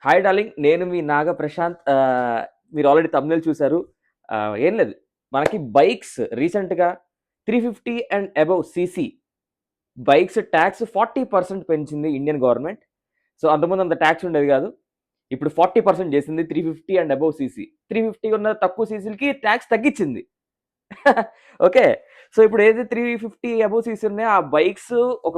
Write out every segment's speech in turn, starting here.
Hi darling. నేను మీ నాగ ప్రశాంత్. మీరు already తమ్ముళ్ళు చూసారు. ఏం లేదు, మనకి బైక్స్ రీసెంట్గా 350 and above CC bikes tax 40% పెంచింది ఇండియన్ గవర్నమెంట్. సో అంతకుముందు అంత ట్యాక్స్ ఉండేది కాదు, ఇప్పుడు 40% చేసింది. 350 అండ్ అబవ్ సీసీ, 350 ఉన్న తక్కువ సీసీలకి ట్యాక్స్ తగ్గించింది. ఓకే. సో ఇప్పుడు ఏదైతే 350 అబవ్ సీసీ ఉన్నాయో ఆ బైక్స్ ఒక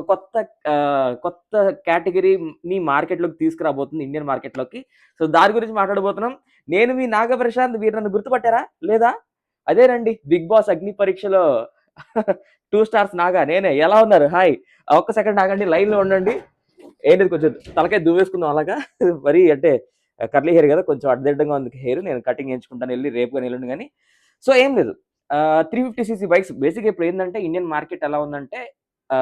కొత్త కేటగిరీని మార్కెట్లోకి తీసుకురాబోతుంది, ఇండియన్ మార్కెట్లోకి. సో దాని గురించి మాట్లాడబోతున్నాం. నేను మీ నాగ ప్రశాంత్. మీరు నన్ను గుర్తుపట్టారా లేదా? అదేనండి, బిగ్ బాస్ అగ్ని పరీక్షలో 2 స్టార్స్ నాగా నేనే. ఎలా ఉన్నారు? హాయ్. ఒక్క సెకండ్ ఆగండి, లైన్ లో ఉండండి. ఏంటి కొంచెం తలకాయ దువ్వేసుకుందాం అలాగా. మరి అంటే కర్లీ హెయిర్ కదా, కొంచెం అడ్డదిడ్డంగా ఉంది హెయిర్. నేను కటింగ్ చేయించుకుంటాను వెళ్ళి, రేపు కానీ ఎల్లుండి కానీ. సో ఏం లేదు, 350 బైక్స్ బేసిక్గా ఇప్పుడు ఏంటంటే ఇండియన్ మార్కెట్ ఎలా ఉందంటే, ఆ,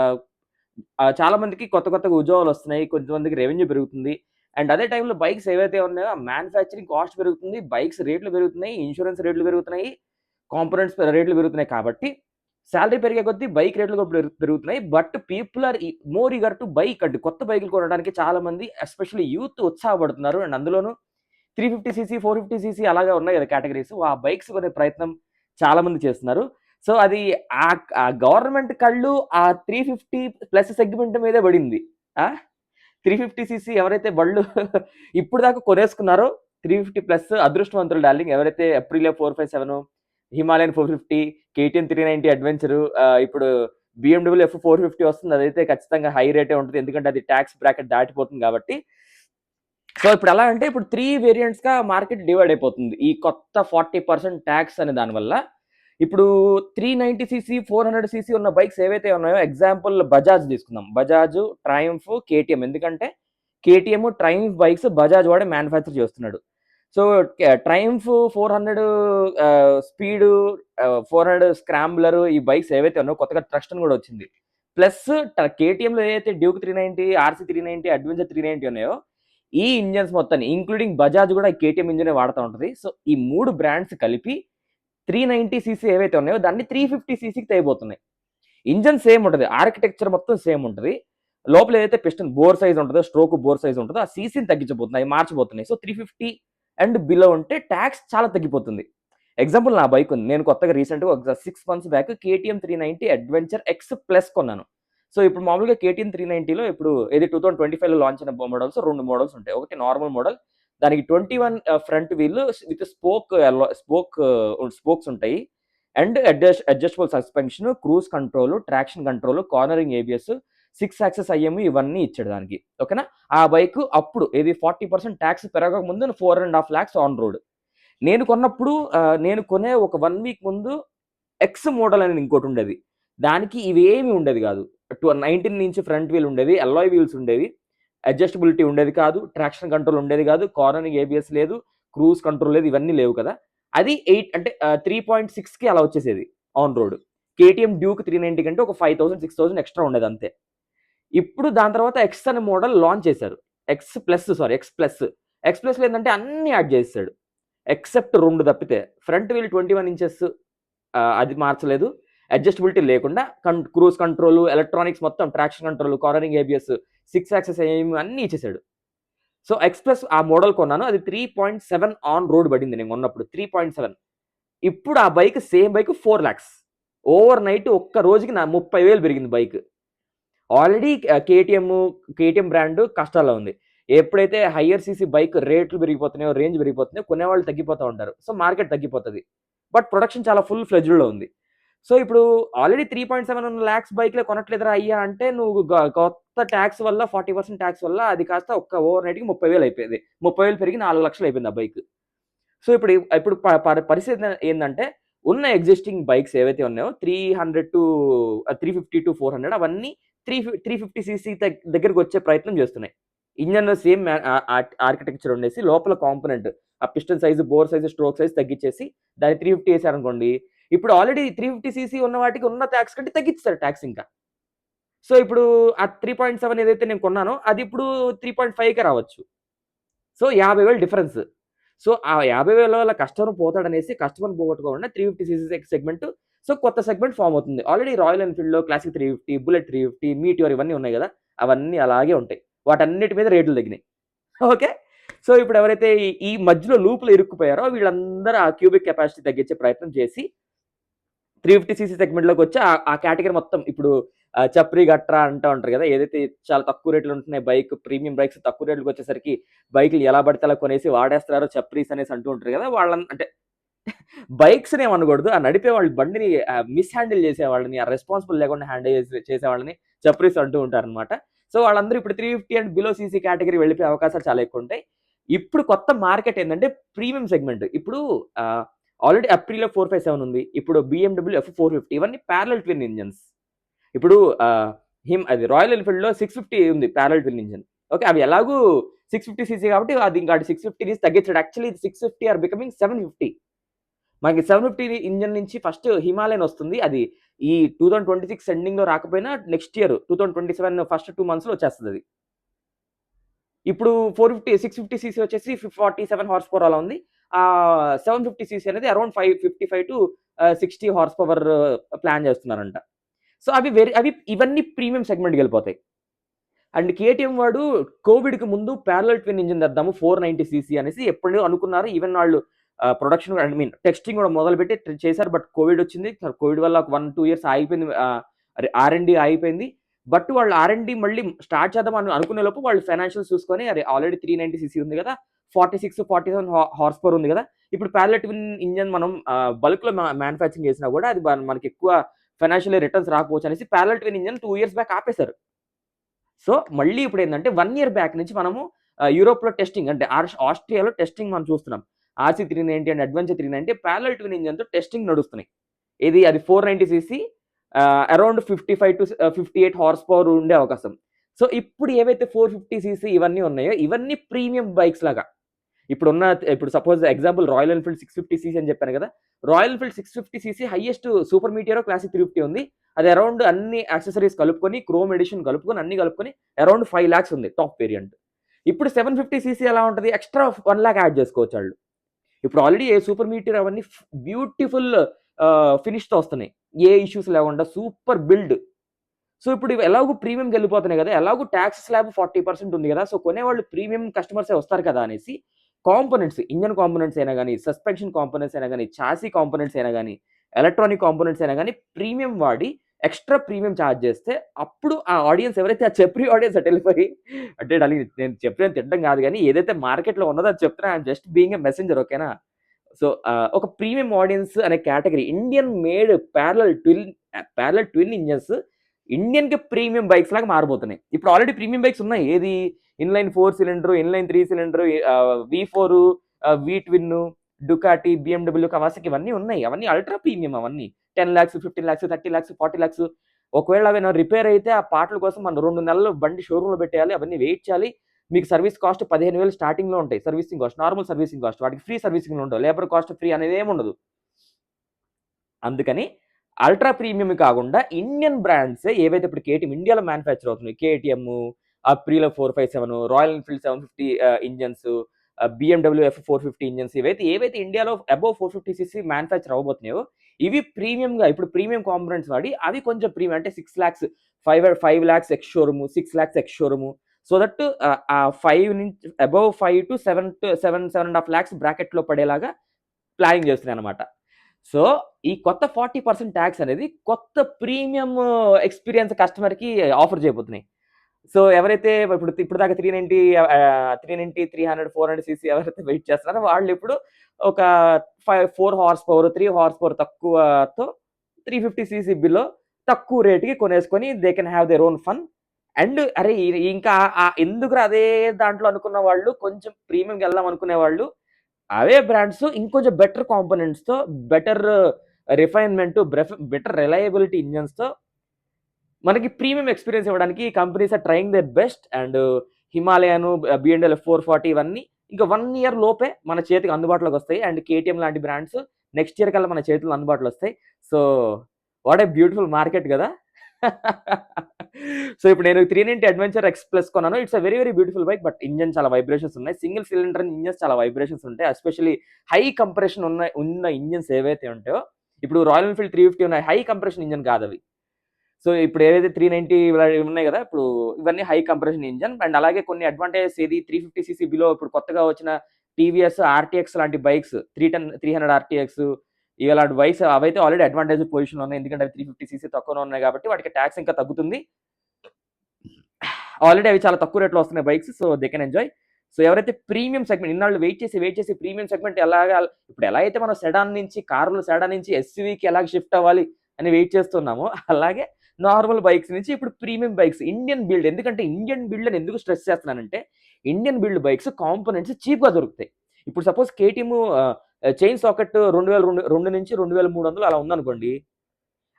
చాలా మందికి కొత్తగా ఉద్యోగాలు వస్తున్నాయి, కొంతమందికి రెవెన్యూ పెరుగుతుంది. అండ్ అదే టైంలో బైక్స్ ఏవైతే ఉన్నాయో మ్యానుఫ్యాక్చరింగ్ కాస్ట్ పెరుగుతుంది, బైక్స్ రేట్లు పెరుగుతున్నాయి, ఇన్సూరెన్స్ రేట్లు పెరుగుతున్నాయి, కాంపోనెంట్స్ రేట్లు పెరుగుతున్నాయి. కాబట్టి శాలరీ పెరిగే కొద్దీ బైక్ రేట్లు కూడా పెరుగుతున్నాయి. But people are more eager to bike. అంటే కొత్త బైకులు కొనడానికి చాలా మంది, ఎస్పెషల్లీ యూత్ ఉత్సాహపడుతున్నారు. అండ్ అందులోనూ 350 సీసీ, 450 సీసీ అలాగే ఉన్నాయి కదా కేటగిరీస్. ఆ బైక్స్ కొనే ప్రయత్నం చాలా మంది చేస్తున్నారు. సో అది ఆ గవర్నమెంట్ కళ్ళు ఆ 350+ సెగ్మెంట్ మీదే పడింది. 350 సీసీ ఎవరైతే బళ్ళు ఇప్పుడు దాకా కొనేసుకున్నారో, 350+ అదృష్టవంతులు డార్లింగ్. ఎవరైతే అప్రిలియా 457, హిమాలయన్ 450, కేటీఎం 390 అడ్వెంచర్, ఇప్పుడు బిఎండబ్ల్యూ F450 వస్తుంది. అదైతే ఖచ్చితంగా హై రేటే ఉంటుంది, ఎందుకంటే అది ట్యాక్స్ బ్రాకెట్ దాటిపోతుంది కాబట్టి. సో ఇప్పుడు ఎలా అంటే, ఇప్పుడు 3 వేరియంట్స్ గా మార్కెట్ డివైడ్ అయిపోతుంది ఈ కొత్త 40% ట్యాక్స్ అనే దానివల్ల. ఇప్పుడు 390 సీసీ, 400 సీసీ ఉన్న బైక్స్ ఏవైతే ఉన్నాయో, ఎగ్జాంపుల్ బజాజ్ తీసుకుందాం. Bajaj, Triumph, KTM. ఎందుకంటే కేటీఎం, ట్రయంఫ్ బైక్స్ బజాజ్ వాడే మ్యానుఫ్యాక్చర్ చేస్తున్నాడు. సో ట్రయంఫ్ 400 స్పీడ్, 400 స్క్రాంబ్లర్, ఈ బైక్స్ ఏవైతే ఉన్నాయో, కొత్తగా ట్రస్టన్ కూడా వచ్చింది. ప్లస్ కేటీఎంలో ఏదైతే డ్యూక్ 390, ఆర్సీ 390, అడ్వెంచర్ 390 ఉన్నాయో, ఈ ఇంజన్స్ మొత్తాన్ని ఇంక్లూడింగ్ బజాజ్ కూడా కేటీఎం ఇంజనే వాడుతూ ఉంటుంది. సో ఈ 3 బ్రాండ్స్ కలిపి 390 సీసీ ఏవైతే ఉన్నాయో దాన్ని 350 సీసీకి తేయబోతున్నాయి. ఇంజన్ సేమ్ ఉంటుంది, ఆర్కిటెక్చర్ మొత్తం సేమ్ ఉంటుంది. లోపల ఏదైతే పిస్టన్ బోర్ సైజ్ ఉంటుందో, స్ట్రోక్ బోర్ సైజ్ ఉంటుందో, ఆ సీసీని తగ్గించబోతున్నాయి, మార్చబోతున్నాయి. సో 350 అండ్ బిలో ఉంటే ట్యాక్స్ చాలా తగ్గిపోతుంది. ఎగ్జాంపుల్, నా బైక్ ఉంది. నేను కొత్తగా రీసెంట్గా ఒక 6 months back KTM 390 adventure X plus కొన్నాను. సో ఇప్పుడు మామూలుగా కేటీఎం 390లో ఇప్పుడు ఏది 2025లో లాంచ్ అయిన మోడల్స్ 2 మోడల్స్ ఉంటాయి. ఒకటి నార్మల్ మోడల్, దానికి 21 ఫ్రంట్ వీల్ విత్ స్పోక్స్ ఉంటాయి. And adjustable suspension, cruise control, traction control, cornering ABS, 6 axis IM, ఇవన్నీ ఇచ్చాడు దానికి. ఓకేనా? ఆ బైక్ అప్పుడు ఏది 40% ట్యాక్స్ పెరగక ముందు 4.5 lakhs ఆన్ రోడ్. నేను కొన్నప్పుడు, నేను కొనే ఒక 1 week ముందు ఎక్స్ మోడల్ అనేది ఇంకోటి ఉండేది. దానికి ఇవేమి ఉండేది కాదు. 19 ఇంచ్ ఫ్రంట్ వీల్ ఉండేది, అల్లాయ్ వీల్స్ ఉండేవి, అడ్జస్టబిలిటీ ఉండేది కాదు, ట్రాక్షన్ కంట్రోల్ ఉండేది కాదు, కార్నరింగ్ ఏబిఎస్ లేదు, క్రూజ్ కంట్రోల్ లేదు, ఇవన్నీ లేవు కదా. అది 8 అంటే 3.6కి అలా వచ్చేసేది ఆన్ రోడ్. కేటీఎం డ్యూక్ 390 కంటే ఒక 5,000, 6,000 ఎక్స్ట్రా ఉండేది అంతే. ఇప్పుడు దాని తర్వాత ఎక్స్ అనే మోడల్ లాంచ్ చేశారు. ఎక్స్ ప్లస్ ఏంటంటే అన్ని యాడ్ చేస్తాడు, ఎక్సెప్ట్ 2 తప్పితే. ఫ్రంట్ వీల్ 21 ఇంచెస్, అది మార్చలేదు. అడ్జస్టబిలిటీ లేకుండా క్రూజ్ కంట్రోల్, ఎలక్ట్రానిక్స్ మొత్తం, traction control, cornering ABS, 6 access అన్ని ఇచ్చేసాడు. సో ఎక్స్ప్రెస్ ఆ మోడల్ కొన్నాను, అది 3.7 ఆన్ రోడ్ పడింది నేను కొన్నప్పుడు, 3.7. ఇప్పుడు ఆ bike, same bike 4 lakhs. Over night ఒక్క రోజుకి నా 30,000 పెరిగింది బైక్. ఆల్రెడీ కేటీఎం బ్రాండ్ కష్టాల్లో ఉంది. ఎప్పుడైతే హయ్యర్ సీసీ బైక్ రేట్లు పెరిగిపోతున్నాయో, రేంజ్ పెరిగిపోతున్నాయో, కొనేవాళ్ళు తగ్గిపోతూ ఉంటారు. సో మార్కెట్ తగ్గిపోతుంది. బట్ ప్రొడక్షన్ చాలా ఫుల్ ఫ్లెడ్జ్లో ఉంది. సో ఇప్పుడు ఆల్రెడీ 3.7 lakhs బైక్లే కొనట్లేదురా అయ్యా అంటే, నువ్వు కొత్త ట్యాక్స్ వల్ల, 40% ట్యాక్స్ వల్ల అది కాస్త ఒక్క ఓవర్ నైట్కి 30,000 అయిపోయింది. 30,000 పెరిగి 4 లక్షలు అయిపోయింది ఆ బైక్. సో ఇప్పుడు పరిస్థితి ఏంటంటే, ఉన్న ఎగ్జిస్టింగ్ బైక్స్ ఏవైతే ఉన్నాయో 300 టు 350 టు 400, అవన్నీ 350 సీసీ దగ్గరకు వచ్చే ప్రయత్నం చేస్తున్నాయి. ఇంజన్ సేమ్ ఆర్కిటెక్చర్ ఉండేసి, లోపల కాంపోనెంట్ ఆ piston size, bore size, stroke size తగ్గించేసి దాన్ని 350 వేసారనుకోండి, ఇప్పుడు ఆల్రెడీ 350 సీసీ ఉన్న వాటికి ఉన్న ట్యాక్స్ కంటే తగ్గిస్తారు ట్యాక్స్ ఇంకా. సో ఇప్పుడు ఆ 3.7 ఏదైతే నేను కొన్నానో అది ఇప్పుడు 3.5కే రావచ్చు. So 50,000 difference. సో ఆ 50,000 వల్ల కస్టమర్ పోతాడనేసి, కస్టమర్ పోగొట్టుకోకుండా 350 సెగ్మెంట్, సో కొత్త సెగ్మెంట్ ఫామ్ అవుతుంది. ఆల్రెడీ రాయల్ ఎన్ఫీల్డ్లో క్లాసిక్ 350, బుల్లెట్ 350, మీటియోర్ ఇవన్నీ ఉన్నాయి కదా, అవన్నీ అలాగే ఉంటాయి. వాటన్నిటి మీద రేట్లు తగ్గినాయి. ఓకే. సో ఇప్పుడు ఎవరైతే ఈ మధ్యలో లూప్లో ఇరుక్కుపోయారో వీళ్ళందరూ ఆ క్యూబిక్ కెపాసిటీ తగ్గించే ప్రయత్నం చేసి 350 సీసీ సెగ్మెంట్లోకి వచ్చి ఆ కేటగిరీ మొత్తం ఇప్పుడు చప్రి గట్రా అంటూ ఉంటారు కదా, ఏదైతే చాలా తక్కువ రేట్లు ఉంటున్నాయి బైక్ ప్రీమియం బైక్స్ తక్కువ రేట్లకు వచ్చేసరికి బైకులు ఎలా పడితే అలా కొనేసి వాడేస్తారో చప్రీస్ అనేసి అంటూ ఉంటారు కదా, వాళ్ళని అంటే బైక్స్ ఏమనకూడదు, ఆ నడిపే వాళ్ళ బండిని మిస్ హ్యాండిల్ చేసే వాళ్ళని, ఆ రెస్పాన్సిబుల్ లేకుండా హ్యాండిల్ చేసే వాళ్ళని చప్రీస్ అంటూ ఉంటారు అనమాట. సో వాళ్ళందరూ ఇప్పుడు 350 అండ్ బిలో సీసీ కేటగిరీ వెళ్ళిపోయే అవకాశాలు చాలా ఎక్కువ ఉంటాయి. ఇప్పుడు కొత్త మార్కెట్ ఏంటంటే ప్రీమియం సెగ్మెంట్. ఇప్పుడు ఆల్రెడీ అప్రిలో 457 ఉంది, ఇప్పుడు BMW F450 ఇవన్నీ ప్యారలల్ ట్విన్ ఇంజన్స్. ఇప్పుడు అది రాయల్ ఎన్ఫీల్డ్ లో 650 ఉంది ప్యారలల్ ట్విన్ ఇంజన్. ఓకే, అవి ఎలాగూ 650 సీసీ కాబట్టి అది ఇంకా 650 నుంచి తగ్గించాడు. Actually 650 are becoming 750. మనకి 750 ఇంజన్ నుంచి ఫస్ట్ హిమాలయన్ వస్తుంది, అది ఈ 2026 ఎండింగ్ లో రాకపోయినా నెక్స్ట్ ఇయర్ 2027 ఫస్ట్ 2 months లో వచ్చేస్తుంది అది. ఇప్పుడు 650 సీసీ వచ్చేసి 47 హార్స్ పవర్ అలా ఉంది. 750 సీసీ అనేది around 55 to 60 horse power plan చేస్తున్నారంట. సో అవి ఇవన్నీ ప్రీమియం సెగ్మెంట్కి వెళ్ళిపోతాయి. అండ్ కేటీఎం వాడు కోవిడ్కి ముందు ప్యారలల్ ట్విన్ ఇంజిన్ తెద్దాము 490 సీసీ అనేసి ఎప్పుడో అనుకున్నారు. ఈవెన్ వాళ్ళు ప్రొడక్షన్ టెస్టింగ్ కూడా మొదలుపెట్టి చేశారు. బట్ కోవిడ్ వచ్చింది. కోవిడ్ వల్ల 1-2 years ఆగిపోయింది, R&D ఆగిపోయింది. బట్ వాళ్ళు R&D మళ్ళీ స్టార్ట్ చేద్దాం అనుకునే లోపు వాళ్ళు ఫైనాన్షియల్స్ చూసుకొని అరే ఆల్రెడీ 390 సీసీ ఉంది కదా, 46-47 హార్స్ పవర్ ఉంది కదా, ఇప్పుడు ప్యారలల్ ట్విన్ ఇంజన్ మనం బల్క్ లో మ్యానుఫ్యాక్చరింగ్ చేసినా కూడా అది మనకి ఎక్కువ ఫైనాన్షియల్ రిటర్న్స్ రాకపోవచ్చు అనేసి parallel twin engine 2 years back ఆపేశారు. సో మళ్ళీ ఇప్పుడు ఏంటంటే 1 year బ్యాక్ నుంచి మనము యూరోప్ లో టెస్టింగ్ అంటే ఆస్ట్రియాలో టెస్టింగ్ మనం చూస్తున్నాం. RC390 and adventure 390 parallel twin engine తో టెస్టింగ్ నడుస్తున్నాయి. అది 490 CC around 55 to 58 horse power ఉండే అవకాశం. సో ఇప్పుడు ఏవైతే 450 సీసీ ఇవన్నీ ఉన్నాయో ఇవన్నీ ప్రీమియం బైక్స్ లాగా. ఇప్పుడు suppose example Royal Enfield 650 CC అని చెప్పాను కదా, Royal Enfield 650 CC highest super మీటియరో క్లాసిక్ 350 ఉంది. అది అరౌండ్ అన్ని యాక్సెసరీస్ కలుపుకొని క్రోమ్ ఎడిషన్ కలుపుకొని అన్ని కలుపుకొని అరౌండ్ 5 lakhs ఉంది టాప్ వేరియంట్. ఇప్పుడు 750 సీసీ ఎలా ఉంటుంది, ఎక్స్ట్రా 1 lakh యాడ్ చేసుకోవచ్చు వాళ్ళు. ఇప్పుడు ఆల్రెడీ సూపర్ మీటియర్ అవన్నీ బ్యూటిఫుల్ ఫినిష్ తో వస్తున్నాయి, ఏ ఇష్యూస్ లేకుండా సూపర్ బిల్డ్. సో ఇప్పుడు ఇవి ఎలాగో ప్రీమియంకి వెళ్ళిపోతున్నాయి కదా, ఎలాగో ట్యాక్స్ స్లాబ్ 40% ఉంది కదా, సో కొనేవాళ్ళు ప్రీమియం కస్టమర్సే వస్తారు కదా అనేసి కాంపోనెంట్స్, ఇంజన్ కాంపోనెంట్స్ అయినా కానీ, సస్పెన్షన్ కాంపోనెంట్స్ అయినా కానీ, చాసీ కాంపోనెంట్స్ అయినా కానీ, ఎలక్ట్రానిక్ కాంపోనెంట్స్ అయినా కానీ ప్రీమియం వాడి ఎక్స్ట్రా ప్రీమియం ఛార్జ్ చేస్తే అప్పుడు ఆ ఆడియన్స్ ఎవరైతే ఆ చెప్పి ఆడియన్స్ అటు వెళ్ళిపోయి అంటే నేను చెప్పిన తిట్టడం కాదు కానీ ఏదైతే మార్కెట్లో ఉన్నదో అది చెప్తున్నా, I'm just being a messenger, ఓకేనా. సో ఒక ప్రీమియం ఆడియన్స్ అనే category Indian made parallel twin engines Indian కి ప్రీమియం బైక్స్ లాగా మారిపోతున్నాయి. ఇప్పుడు ఆల్రెడీ ప్రీమియం బైక్స్ ఉన్నాయి, ఏది inline 4 cylinder, inline 3 cylinder, V4, V twin, Ducati, BMW, Kawasaki ఇవన్నీ ఉన్నాయి. అవన్నీ అల్ట్రా ప్రీమియం, అవన్నీ 10 lakhs, 15 lakhs, 30 lakhs, 40 lakhs. ఒకవేళ అవి రిపేర్ అయితే ఆ పార్ట్ల కోసం మనం 2 నెలలు బండి షోరూమ్ లో పెట్టేయాలి, అవన్నీ వెయిట్ చేయాలి. మీకు సర్వీస్ కాస్ట్ 15,000 స్టార్టింగ్ లో ఉంటాయి. Servicing cost, normal servicing cost, వాటికి ఫ్రీ సర్వీసింగ్ ఉండవు, లేబర్ కాస్ట్ ఫ్రీ అనేది ఏమి ఉండదు. అందుకని అల్ట్రా ప్రీమియం కాకుండా ఇండియన్ బ్రాండ్స్ ఏవైతే ఇప్పుడు కేటీఎం ఇండియాలో మ్యానుఫ్యాక్చర్ అవుతున్నాయి, KTM, Aprilia 457, Royal Enfield 750 engines, BMW F450 engines, ఏవైతే ఇండియాలో అబౌవ్ 450 cc మ్యానుఫ్యాక్చర్ అవ్వబోతున్నాయో ఇవి ప్రీమియం గా ఇప్పుడు ప్రీమియం కాంపోనెంట్స్ వాడి అవి కొంచెం ప్రీమియం అంటే 6 lakhs, 5 lakhs ex showroom, 6 lakhs ex showroom. So that ఆ 5 నుంచి అబౌవ్ 5 to 7.5 lakhs బ్రాకెట్ లో పడేలాగా ప్లానింగ్ చేస్తున్నాయి అనమాట. సో ఈ కొత్త 40% ట్యాక్స్ అనేది కొత్త ప్రీమియం ఎక్స్పీరియన్స్ కస్టమర్ కి ఆఫర్ చేయబోతున్నాయి. సో ఎవరైతే ఇప్పుడు దాకా 390, 300, 400 సీసీ ఎవరైతే వెయిట్ చేస్తున్నారో వాళ్ళు ఇప్పుడు ఒక 4 హార్స్ పవర్, 3 హార్స్ పవర్ తక్కువతో 350 సీసీ బిలో తక్కువ రేటుకి కొనేసుకొని they can have their own fun. And అరే ఇంకా ఎందుకు అదే దాంట్లో అనుకున్న వాళ్ళు, కొంచెం ప్రీమియంకి వెళ్దాం అనుకునే వాళ్ళు అవే బ్రాండ్స్ ఇంకొంచెం బెటర్ కాంపోనెంట్స్ తో, better refinement, better reliability engines తో మనకి ప్రీమియం ఎక్స్పీరియన్స్ ఇవ్వడానికి companies are trying their best. And Himalayan, BMW F440 ఇవన్నీ ఇంకా 1 year లోపే మన చేతికి అందుబాటులోకి వస్తాయి. అండ్ కేటీఎం లాంటి బ్రాండ్స్ నెక్స్ట్ ఇయర్ కల్లా మన చేతుల్లో అందుబాటులో వస్తాయి. So what a beautiful market కదా. సో ఇప్పుడు నేను 390 అడ్వెంచర్ ఎక్స్ ప్లస్ కొన్నాను. It's a very very beautiful bike, but engine చాలా వైబ్రేషన్స్ ఉన్నాయి. సింగిల్ సిలిండర్ ఇంజన్స్ చాలా వైబ్రేషన్స్ ఉంటాయి, ఎస్పెషల్లీ హై కంప్రెషన్ ఉన్న ఇంజన్స్ ఏవైతే ఉంటాయో. ఇప్పుడు రాయల్ ఎన్ఫీల్డ్ 350 ఉన్నాయి, హై కంప్రెషన్ ఇంజన్ కాదు అవి. సో ఇప్పుడు ఏదైతే 390 ఉన్నాయి కదా, ఇప్పుడు ఇవన్నీ హై కంప్రెషన్ ఇంజన్. అండ్ అలాగే కొన్ని అడ్వాంటేజెస్ ఏది 350 సీసీ బిలో ఇప్పుడు కొత్తగా వచ్చిన టీవీఎస్ ఆర్టీఎక్స్ లాంటి బైక్స్ 300 ఆర్టీఎక్స్ ఇలాంటి బైక్స్ అవైతే ఆల్రెడీ అడ్వాంటేజ్ పొజిషన్ ఉన్నాయి, ఎందుకంటే అవి 350 సీసీ తక్కువ ఉన్నాయి కాబట్టి వాటికి ట్యాక్స్ ఇంకా తగ్గుతుంది. ఆల్రెడీ అవి చాలా తక్కువ రేట్లో వస్తున్నాయి bikes, so they can enjoy. So ఎవరైతే ప్రీమియం సెగ్మెంట్ ఇన్నాళ్ళు వెయిట్ చేసి ప్రీమియం సెగ్మెంట్ ఎలాగా, ఇప్పుడు ఎలా అయితే మనం సెడాన్ నుంచి సెడాన్ నుంచి ఎస్యూవీకి ఎలాగ షిఫ్ట్ అవ్వాలి అని వెయిట్ చేస్తున్నామో, అలాగే నార్మల్ బైక్స్ నుంచి ఇప్పుడు ప్రీమియం బైక్స్ ఇండియన్ బిల్డ్. ఎందుకంటే ఇండియన్ బిల్డ్ అని ఎందుకు స్ట్రెస్ చేస్తున్నానంటే, ఇండియన్ బిల్డ్ బైక్స్ కాంపోనెంట్స్ చీప్గా దొరుకుతాయి. ఇప్పుడు సపోజ్ కేటీఎం చైన్ సాకెట్ 2002 నుంచి 2300 అలా ఉందనుకోండి,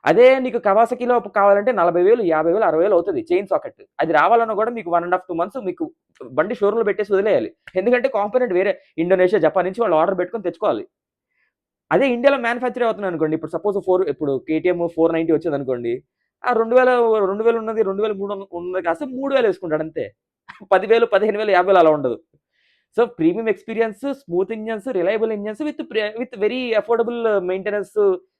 అదే నీకు కవాసకిలో కావాలంటే 40,000, 50,000, 60,000 అవుతుంది చైన్ సాకెట్. అది రావాలన్నా కూడా మీకు 1.5 2 months మీకు బండి షోరూమ్లో పెట్టేసి వదిలేయాలి, ఎందుకంటే కాంపోనెంట్ వేరే ఇండోనేషియా, జపాన్ నుంచి వాళ్ళు ఆర్డర్ పెట్టుకొని తెచ్చుకోవాలి. అదే ఇండియాలో మ్యానుఫ్యాక్చర్ అవుతుంది అనుకోండి, ఇప్పుడు సపోజ్ ఇప్పుడు కేటీఎం 490 వచ్చింది అనుకోండి, ఆ 2000 ఉన్నది 2300 ఉన్నది కాస్త 3000 వేసుకుంటాడు అంతే. 10,000, 15,000, 50,000 అలా ఉండదు. So premium experience, smooth engines, reliable engines with very affordable maintenance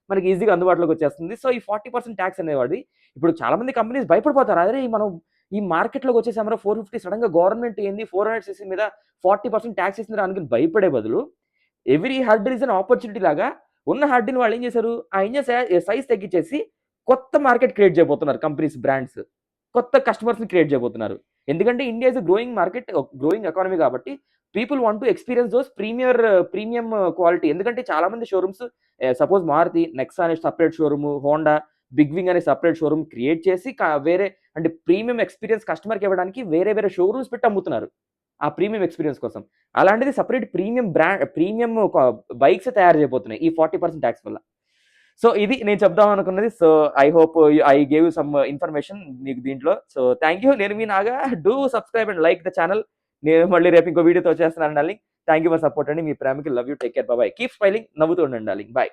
మనకి ఈజీగా అందుబాటులోకి వచ్చేస్తుంది. సో ఈ 40% ట్యాక్స్ అనేవాడి ఇప్పుడు చాలా మంది కంపెనీస్ భయపడిపోతారు. అదే మనం ఈ మార్కెట్లోకి వచ్చేసామరా 450 సడన్ గా గవర్నమెంట్ ఏంది 400 సీసీ మీద 40% ట్యాక్స్ ఇస్తుంది అనుకుని భయపడే బదులు, every hurdle is an opportunity లాగా ఉన్న హర్డిల్ని వాళ్ళు ఏం చేశారు, ఆ ఇంజన్ సైజ్ తగ్గించేసి కొత్త మార్కెట్ క్రియేట్ చేయబోతున్నారు. కంపెనీస్, బ్రాండ్స్ కొత్త కస్టమర్స్ని క్రియేట్ చేయబోతున్నారు. ఎందుకంటే India is growing market, growing economy కాబట్టి people want to experience those premium quality. ఎందుకంటే చాలా మంది షోరూమ్స్ సపోజ్ మారుతి నెక్సా అనే separate showroom, Honda Big Wing అనే సపరేట్ షోరూమ్ క్రియేట్ చేసి వేరే అంటే ప్రీమియం ఎక్స్పీరియన్స్ కస్టమర్కి ఇవ్వడానికి వేరే షోరూమ్స్ పెట్టి అమ్ముతున్నారు ఆ ప్రీమియం ఎక్స్పీరియన్స్ కోసం. అలాంటిది సపరేట్ ప్రీమియం బైక్స్ తయారు చేయబోతున్నాయి ఈ 40% ట్యాక్స్ వల్ల. సో ఇది నేను చెప్దాం అనుకున్నది. So I hope I gave some information మీకు దీంట్లో. So thank you. నేను మీ Naga. Do subscribe and like the channel. నేను మళ్ళీ రేపు ఇంకో వీడియోతో వచ్చేస్తున్నాను darling. Thank you for support అండి. మీ ప్రేమకి love you. Take care. Bye. Keep smiling. నవ్వుతూ ఉండండి డార్లింగ్. బాయ్.